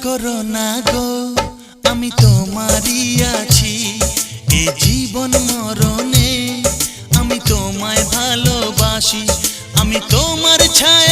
করো না গো, আমি তোমারই আছি। এ জীবন মরণে আমি তোমায় ভালোবাসি। আমি তোমার ছায়া